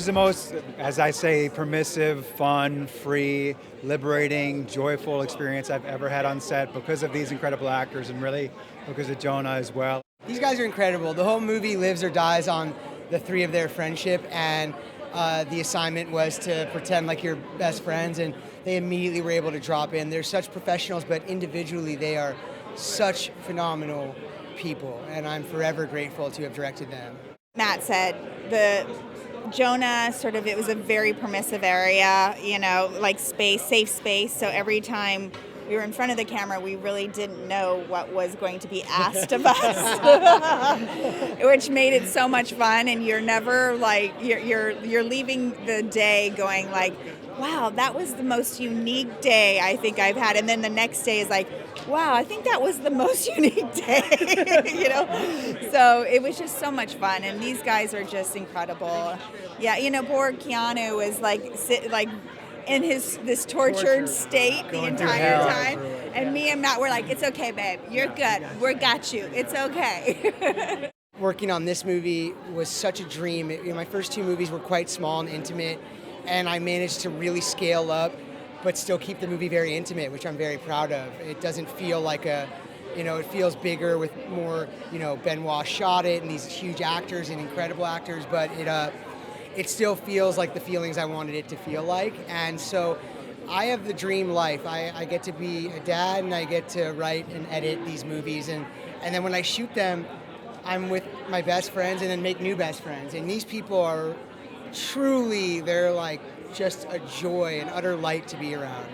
was the most, as I say, permissive, fun, free, liberating, joyful experience I've ever had on set because of these incredible actors and really because of Jonah as well. These guys are incredible. The whole movie lives or dies on the three of their friendship, and the assignment was to pretend like you're best friends, and they immediately were able to drop in. They're such professionals, but individually they are such phenomenal people, and I'm forever grateful to have directed them. Matt said the Jonah it was a very permissive area, like space, safe space. So every time we were in front of the camera, we really didn't know what was going to be asked of us, which made it so much fun. And you're never you're leaving the day going like, wow, that was the most unique day I think I've had. And then the next day is like, wow, I think that was the most unique day, So it was just so much fun. And these guys are just incredible. Yeah, poor Keanu was in this tortured state the entire time. And me and Matt were like, it's okay, babe. You're good. We got you. It's okay. Working on this movie was such a dream. My first two movies were quite small and intimate, and I managed to really scale up but still keep the movie very intimate, which I'm very proud of. It doesn't feel like it feels bigger with more, Benoit shot it and these huge actors and incredible actors, but it still feels like the feelings I wanted it to feel like. And so I have the dream life. I get to be a dad and I get to write and edit these movies. And then when I shoot them, I'm with my best friends and then make new best friends. And these people are they're like just a joy and utter light to be around.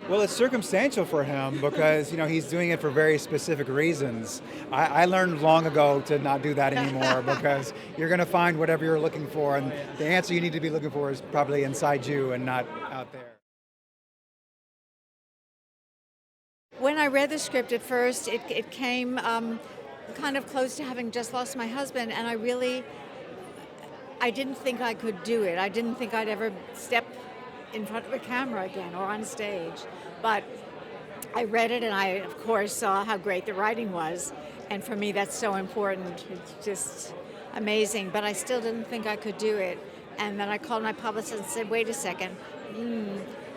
Well, it's circumstantial for him because, he's doing it for very specific reasons. I learned long ago to not do that anymore because you're going to find whatever you're looking for, and the answer you need to be looking for is probably inside you and not out there. When I read the script at first, it came kind of close to having just lost my husband, and I didn't think I could do it. I didn't think I'd ever step in front of a camera again or on stage. But I read it and I, of course, saw how great the writing was. And for me, that's so important. It's just amazing. But I still didn't think I could do it. And then I called my publicist and said, wait a second.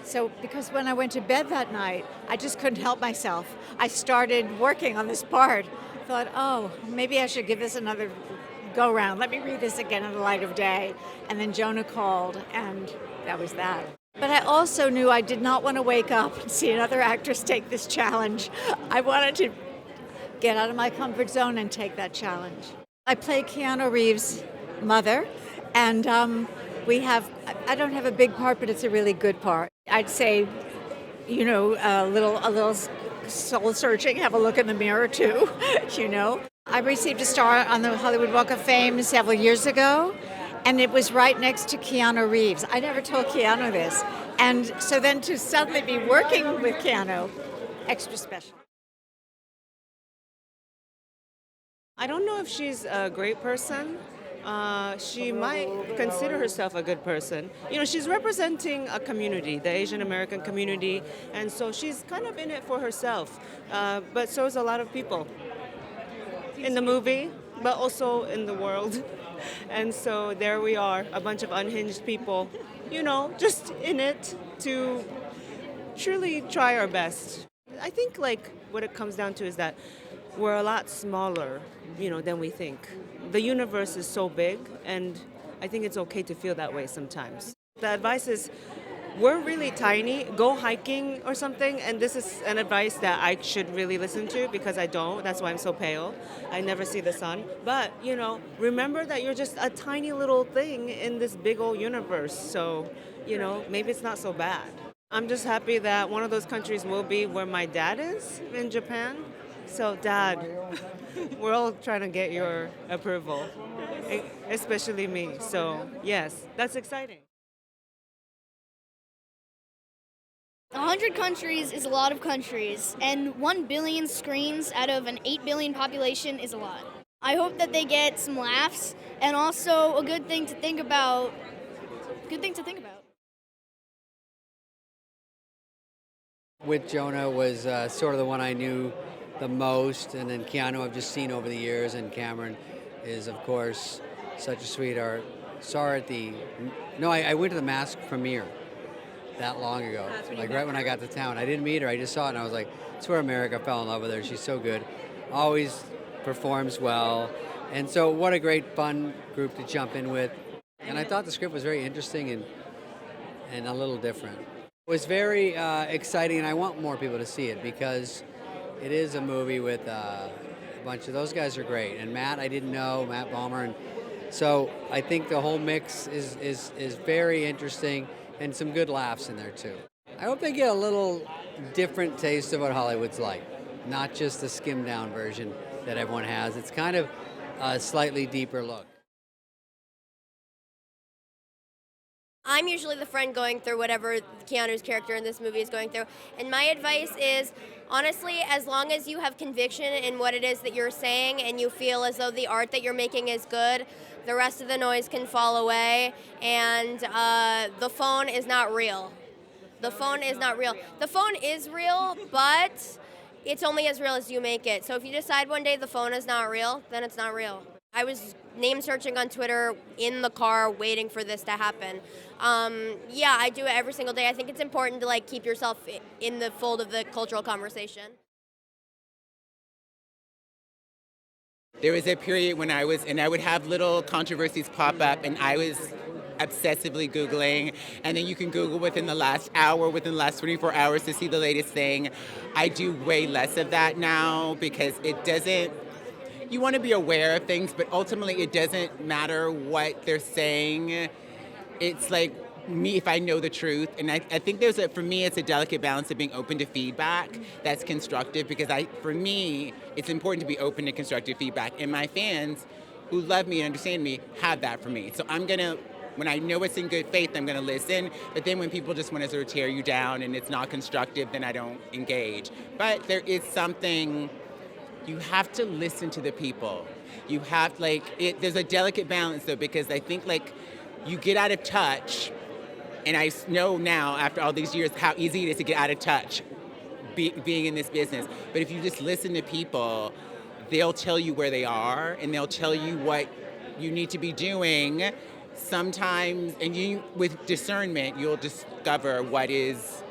So because when I went to bed that night, I just couldn't help myself. I started working on this part. I thought, oh, maybe I should give this another go round. Let me read this again in the light of day. And then Jonah called, and that was that. But I also knew I did not want to wake up and see another actress take this challenge. I wanted to get out of my comfort zone and take that challenge. I play Keanu Reeves' mother, and I don't have a big part, but it's a really good part. I'd say, a little soul searching, have a look in the mirror too, I received a star on the Hollywood Walk of Fame several years ago, and it was right next to Keanu Reeves. I never told Keanu this. And so then to suddenly be working with Keanu, extra special. I don't know if she's a great person. She might consider herself a good person. She's representing a community, the Asian American community, and so she's kind of in it for herself. But so is a lot of people in the movie, but also in the world. And so there we are, a bunch of unhinged people, just in it to truly try our best. I think what it comes down to is that we're a lot smaller, than we think. The universe is so big, and I think it's okay to feel that way sometimes. The advice is, we're really tiny, go hiking or something, and this is an advice that I should really listen to because I don't. That's why I'm so pale. I never see the sun. But, remember that you're just a tiny little thing in this big old universe. So, maybe it's not so bad. I'm just happy that one of those countries will be where my dad is, in Japan. So, Dad, we're all trying to get your approval, especially me. So, yes, that's exciting. 100 countries is a lot of countries, and 1 billion screens out of an 8 billion population is a lot. I hope that they get some laughs, and also a good thing to think about. With Jonah was sort of the one I knew the most, and then Keanu I've just seen over the years, and Cameron is, of course, such a sweetheart. saw her at the, no, I went to the Mask premiere that long ago, like right when I got to town. I didn't meet her, I just saw it and I was like, it's where America fell in love with her. She's so good, always performs well. And so what a great fun group to jump in with. And I thought the script was very interesting and a little different. It was very exciting, and I want more people to see it because it is a movie with a bunch of, those guys are great. And Matt, I didn't know, Matt Bomer. And so I think the whole mix is very interesting and some good laughs in there too. I hope they get a little different taste of what Hollywood's like, not just the skimmed down version that everyone has. It's kind of a slightly deeper look. I'm usually the friend going through whatever Keanu's character in this movie is going through. And my advice is, honestly, as long as you have conviction in what it is that you're saying and you feel as though the art that you're making is good, the rest of the noise can fall away. And the phone is not real. The phone is not real. The phone is real, but it's only as real as you make it. So if you decide one day the phone is not real, then it's not real. I was name searching on Twitter in the car waiting for this to happen. Yeah, I do it every single day. I think it's important to keep yourself in the fold of the cultural conversation. There was a period when I would have little controversies pop up, and I was obsessively Googling, and then you can Google within the last hour, within the last 24 hours to see the latest thing. I do way less of that now because it doesn't, you want to be aware of things, but ultimately it doesn't matter what they're saying. It's like me if I know the truth. And I think for me, it's a delicate balance of being open to feedback that's constructive because for me, it's important to be open to constructive feedback. And my fans who love me and understand me have that for me. So when I know it's in good faith, I'm going to listen. But then when people just want to sort of tear you down and it's not constructive, then I don't engage. But there is something, you have to listen to the people. You have, there's a delicate balance, though, because I think, you get out of touch, and I know now, after all these years, how easy it is to get out of touch being in this business. But if you just listen to people, they'll tell you where they are, and they'll tell you what you need to be doing. Sometimes, and with discernment, you'll discover what is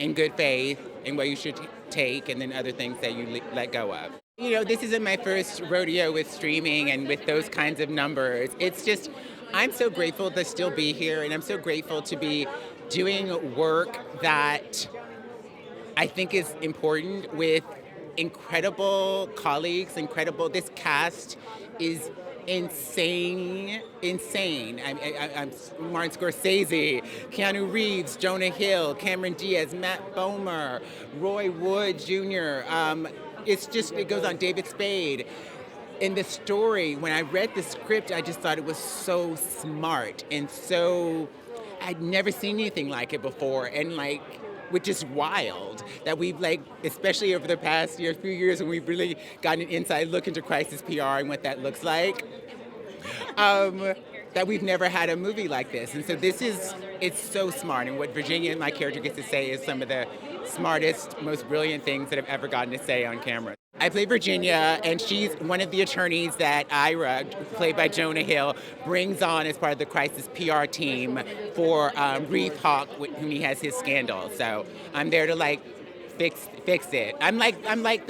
in good faith and what you should take, and then other things that you let go of. This isn't my first rodeo with streaming and with those kinds of numbers. It's just, I'm so grateful to still be here, and I'm so grateful to be doing work that I think is important with incredible colleagues, this cast is insane. I'm Martin Scorsese, Keanu Reeves, Jonah Hill, Cameron Diaz, Matt Bomer, Roy Wood Jr. It goes on, David Spade. In the story, when I read the script, I just thought it was so smart and I'd never seen anything like it before, and which is wild that we've especially over the past few years when we've really gotten an inside look into crisis PR and what that looks like, that we've never had a movie like this. And so it's so smart, and what Virginia and my character gets to say is some of the smartest, most brilliant things that I've ever gotten to say on camera. I play Virginia, and she's one of the attorneys that Ira, played by Jonah Hill, brings on as part of the crisis PR team for Reef Hawk, whom he has his scandal. So I'm there to fix it. I'm like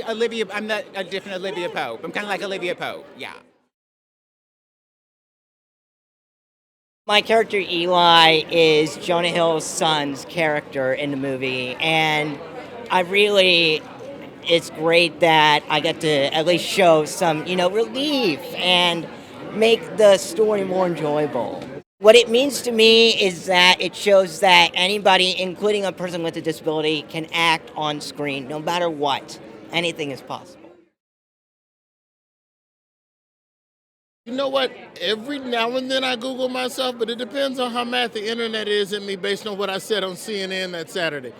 Olivia. I'm not a different Olivia Pope. I'm kind of like Olivia Pope. Yeah. My character Eli is Jonah Hill's son's character in the movie, and it's great that I get to at least show some, relief and make the story more enjoyable. What it means to me is that it shows that anybody, including a person with a disability, can act on screen, no matter what. Anything is possible. You know what? Every now and then I Google myself, but it depends on how mad the internet is at me based on what I said on CNN that Saturday.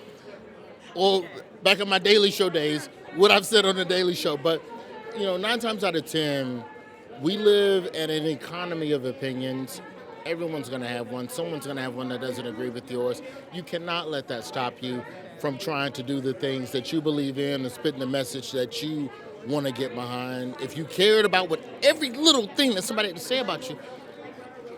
Or back in my Daily Show days, what I've said on the Daily Show. But, 9 times out of 10, we live in an economy of opinions. Everyone's going to have one. Someone's going to have one that doesn't agree with yours. You cannot let that stop you from trying to do the things that you believe in and spitting the message that you want to get behind. If you cared about what every little thing that somebody had to say about you,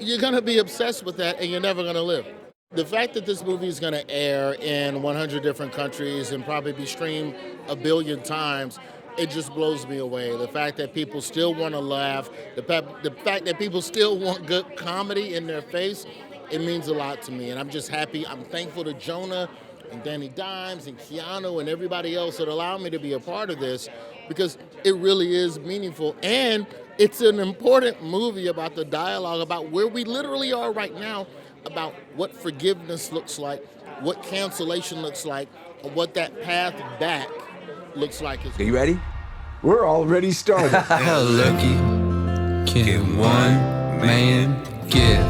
you're going to be obsessed with that and you're never going to live. The fact that this movie is going to air in 100 different countries and probably be streamed 1 billion times, it just blows me away. The fact that people still want to laugh, the fact that people still want good comedy in their face, it means a lot to me. And I'm just happy. I'm thankful to Jonah and Danny Dimes and Keanu and everybody else that allowed me to be a part of this, because it really is meaningful. And it's an important movie about the dialogue about where we literally are right now, about what forgiveness looks like, what cancellation looks like, and what that path back looks like. Are you ready? We're already started. How lucky can one man get?